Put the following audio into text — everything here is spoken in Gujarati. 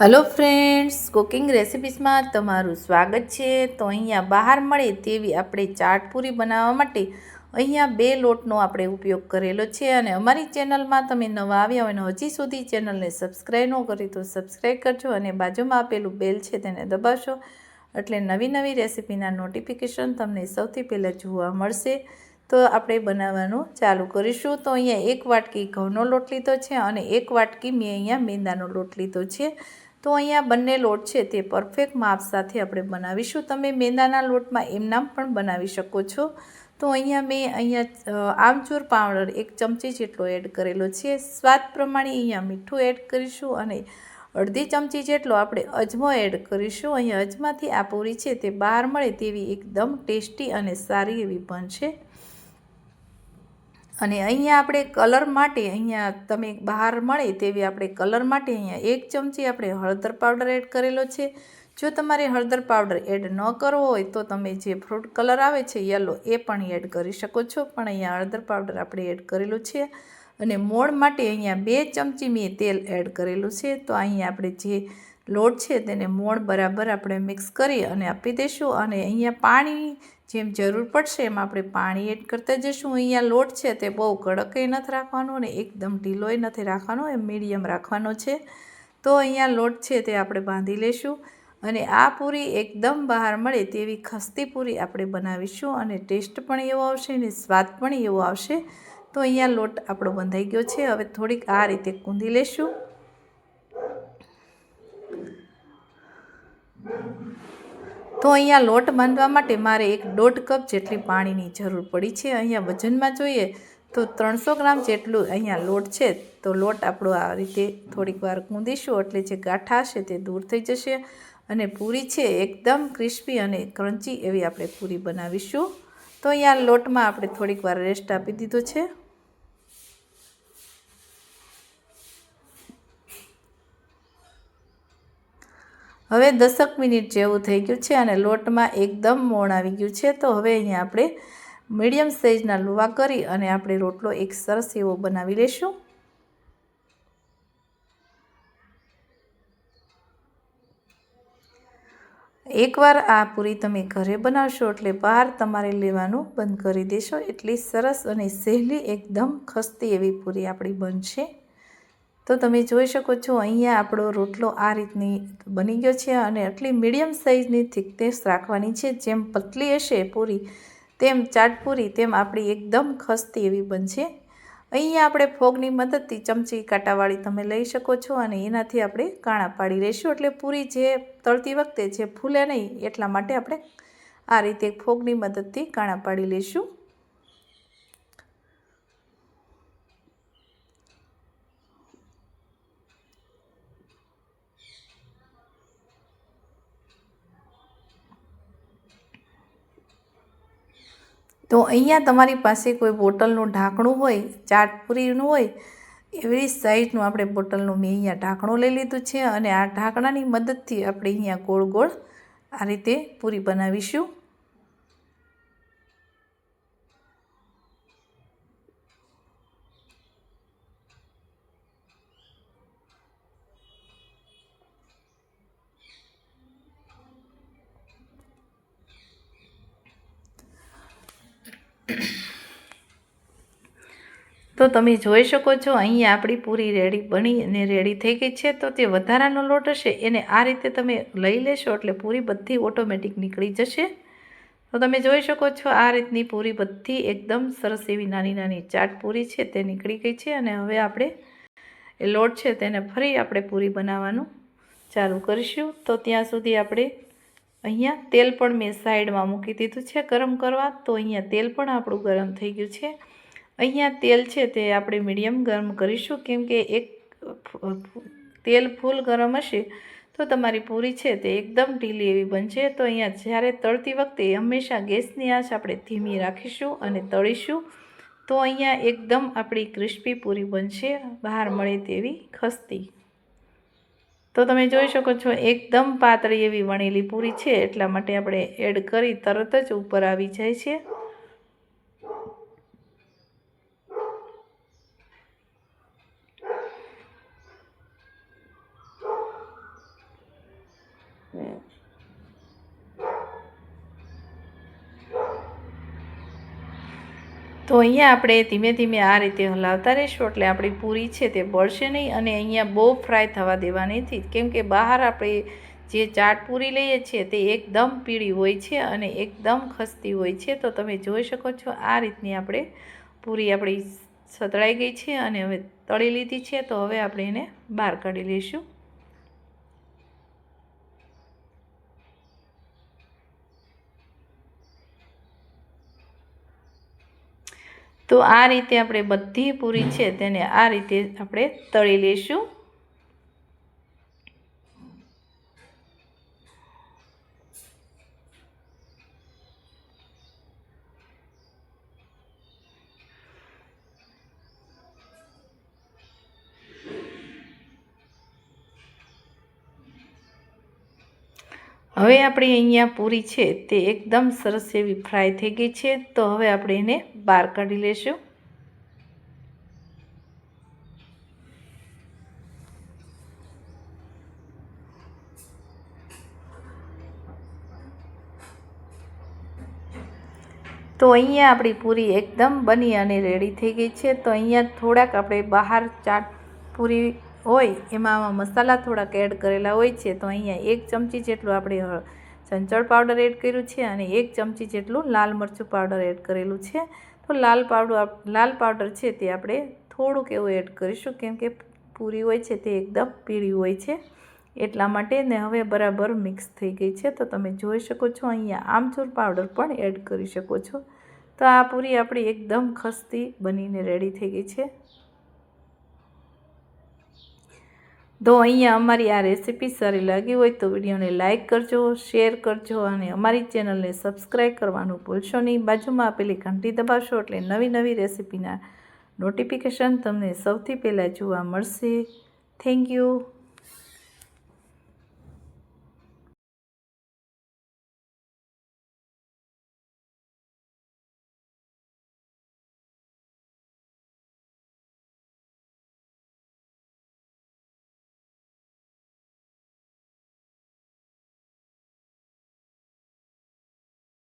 हेलो फ्रेंड्स, कुकिंग रेसिपीज़માં તમારું સ્વાગત છે। તો અહીંયા બહાર મળે તેવી આપણે ચાટપુરી બનાવવા માટે અહીંયા બે લોટનો આપણે ઉપયોગ કરેલો છે। અને અમારી ચેનલમાં તમે નવા આવ્યા હોય અને હજી સુધી ચેનલને સબસ્ક્રાઈબ ન કરી તો સબસ્ક્રાઈબ કરજો અને બાજુમાં આપેલું બેલ છે તેને દબાવશો એટલે નવી નવી રેસિપીના નોટિફિકેશન તમને સૌથી પહેલાં જોવા મળશે। તો આપણે બનાવવાનું ચાલુ કરીશું। તો અહીંયા એક વાટકી ઘઉંનો લોટ લીધો છે અને એક વાટકી મેં અહીંયા મેંદાનો લોટ લીધો છે। તો અહીંયા બંને લોટ છે તે પરફેક્ટ માપ સાથે આપણે બનાવીશું। તમે મેંદાના લોટમાં એમનામ પણ બનાવી શકો છો। તો અહીંયા આમચૂર પાવડર 1 ચમચી જેટલો એડ કરેલો છે। સ્વાદ પ્રમાણે અહીંયા મીઠું એડ કરીશું અને અડધી ચમચી જેટલો આપણે અજમો એડ કરીશું। અહીંયા અજમાથી આ પૂરી છે તે બહાર મળે તેવી એકદમ ટેસ્ટી અને સારી એવી બનશે। અને અહીંયા આપણે કલર માટે અહીંયા તમે બહાર મળે તેવી આપણે કલર માટે અહીંયા 1 ચમચી આપણે હળદર પાવડર એડ કરેલો છે। જો તમારે હળદર પાવડર એડ ન કરવો હોય તો તમે જે ફ્રૂટ કલર આવે છે યલો એ પણ એડ કરી શકો છો, પણ અહીંયા હળદર પાવડર આપણે એડ કરેલું છે। અને મોણ માટે અહીંયા 2 ચમચી મેં તેલ એડ કરેલું છે। તો અહીંયા આપણે જે લોટ છે તેને મોણ બરાબર આપણે મિક્સ કરી અને આપી દઈશું। અને અહીંયા પાણી જેમ જરૂર પડશે એમ આપણે પાણી એડ કરતા જઈશું। અહીંયા લોટ છે તે બહુ કડકે નથી રાખવાનો અને એકદમ ઢીલોય નથી રાખવાનો, એ મીડિયમ રાખવાનો છે। તો અહીંયા લોટ છે તે આપણે બાંધી લઈશું અને આ પૂરી એકદમ બહાર મળે તેવી ખસ્તી પૂરી આપણે બનાવીશું અને ટેસ્ટ પણ એવો આવશે અને સ્વાદ પણ એવો આવશે। તો અહીંયા લોટ આપણો બંધાઈ ગયો છે। હવે થોડીક આ રીતે કૂંદી લઈશું। તો અહીંયા લોટ બાંધવા માટે મારે 1.5 કપ જેટલી પાણીની જરૂર પડી છે। અહીંયા વજનમાં જોઈએ તો 300 ગ્રામ જેટલું અહીંયા લોટ છે। તો લોટ આપણો આ રીતે થોડીક વાર કૂંદીશું એટલે જે ગાંઠા હશે તે દૂર થઈ જશે અને પૂરી છે એકદમ ક્રિસ્પી અને ક્રન્ચી એવી આપણે પૂરી બનાવીશું। તો અહીંયા લોટમાં આપણે થોડીક વાર રેસ્ટ આપી દીધો છે। હવે 10 મિનિટ જેવું થઈ ગયું છે અને લોટમાં એકદમ મોણ આવી ગયું છે। તો હવે અહીંયા આપણે મીડિયમ સાઇઝના લુવા કરી અને આપણે રોટલો એક સરસ એવો બનાવી લઈશું। એકવાર આ પૂરી તમે ઘરે બનાવશો એટલે બહાર તમારે લેવાનું બંધ કરી દેશો, એટલી સરસ અને સહેલી એકદમ ખસ્તી એવી પૂરી આપણી બનશે। તો તમે જોઈ શકો છો અહીંયા આપણો રોટલો આ રીતની બની ગયો છે અને આટલી મીડિયમ સાઇઝની થિકનેસ રાખવાની છે। જેમ પતલી હશે પૂરી તેમ ચાટપૂરી તેમ આપણી એકદમ ખસ્તી એવી બનશે। અહીંયા આપણે ફોગની મદદથી ચમચી કાંટાવાળી તમે લઈ શકો છો અને એનાથી આપણે કાણા પાડી લઈશું એટલે પૂરી જે તળતી વખતે જે ફૂલે નહીં એટલા માટે આપણે આ રીતે ફોગની મદદથી કાણા પાડી લઈશું। તો અહીંયા તમારી પાસે કોઈ બોટલનું ઢાંકણું હોય, ચાટપુરીનું હોય એવી સાઈઝનું આપણે બોટલનું મેં અહીંયા ઢાંકણું લઈ લીધું છે અને આ ઢાંકણાની મદદથી આપણે અહીંયા ગોળ ગોળ આ રીતે પૂરી બનાવીશું। તો તમે જોઈ શકો છો અહીંયા આપણી પૂરી રેડી બની અને રેડી થઈ ગઈ છે। તો તે વધારાનો લોટ હશે એને આ રીતે તમે લઈ લેશો એટલે પૂરી બધી ઓટોમેટિક નીકળી જશે। તો તમે જોઈ શકો છો આ રીતની પૂરી બધી એકદમ સરસ એવી નાની નાની ચાટ પૂરી છે તે નીકળી ગઈ છે। અને હવે આપણે એ લોટ છે તેને ફરી આપણે પૂરી બનાવવાનું ચાલુ કરીશું। તો ત્યાં સુધી આપણે અહીંયા તેલ પણ મેં સાઈડમાં મૂકી દીધું છે ગરમ કરવા। તો અહીંયા તેલ પણ આપણું ગરમ થઈ ગયું છે। અહીંયા તેલ છે તે આપણે મીડિયમ ગરમ કરીશું કેમ કે તેલ ફૂલ ગરમ હશે તો તમારી પૂરી છે તે એકદમ ઢીલી એવી બનશે। તો અહીંયા જ્યારે તળતી વખતે હંમેશા ગેસની આંચ આપણે ધીમી રાખીશું અને તળીશું તો અહીંયા એકદમ આપણી ક્રિસ્પી પૂરી બનશે, બહાર મળે તેવી ખસ્તી। તો તમે જોઈ શકો છો એકદમ પાતળી એવી વણેલી પૂરી છે એટલા માટે આપણે એડ કરી તરત જ ઉપર આવી જાય છે। તો અહીંયા આપણે ધીમે ધીમે આ રીતે હલાવતા રહીશું એટલે આપણી પૂરી છે તે બળશે નહીં અને અહીંયા બહુ ફ્રાય થવા દેવાની નથી, કેમ કે બહાર આપણે જે ચાટ પૂરી લઈએ છીએ તે એકદમ પીળી હોય છે અને એકદમ ખસ્તી હોય છે. તો તમે જોઈ શકો છો આ રીતની આપણે પૂરી આપણી સતળાઈ ગઈ છે અને હવે તળી લીધી છે. તો હવે આપણે એને બહાર કાઢી લઈશું. તો આ રીતે આપણે બધી પૂરી છે તેને આ રીતે આપણે તળી લઈશું. હવે આપણી અહીંયા પૂરી છે તે એકદમ સરસ એવી ફ્રાય થઈ ગઈ છે. તો હવે આપણે એને બહાર કાઢી લઈશું. તો અહીંયા આપણી પૂરી એકદમ બની અને રેડી થઈ ગઈ છે. તો અહીંયા થોડાક આપણે બહાર ચાટ પૂરી હોય એમાં મસાલા થોડાક એડ કરેલા હોય છે. તો અહીંયા 1 ચમચી જેટલું આપણે સંચળ પાવડર એડ કર્યું છે અને 1 ચમચી જેટલું લાલ મરચું પાવડર એડ કરેલું છે. તો લાલ પાવડર છે તે આપણે થોડુંક એવું એડ કરીશું, કેમ કે પૂરી હોય છે તે એકદમ પીળી હોય છે એટલા માટે. ને હવે બરાબર મિક્સ થઈ ગઈ છે. તો તમે જોઈ શકો છો અહીંયા આમચૂર પાવડર પણ એડ કરી શકો છો. તો આ પૂરી આપણી એકદમ ખસ્તી બનીને રેડી થઈ ગઈ છે. તો અહીંયા અમારી આ રેસીપી સારી લાગી હોય તો વિડીયોને લાઇક કરજો, શેર કરજો અને અમારી ચેનલને સબસ્ક્રાઈબ કરવાનું ભૂલશો નહીં. બાજુમાં આપેલી ઘંટી દબાવશો એટલે નવી નવી રેસીપીના નોટિફિકેશન તમને સૌથી પહેલાં જોવા મળશે. Thank you.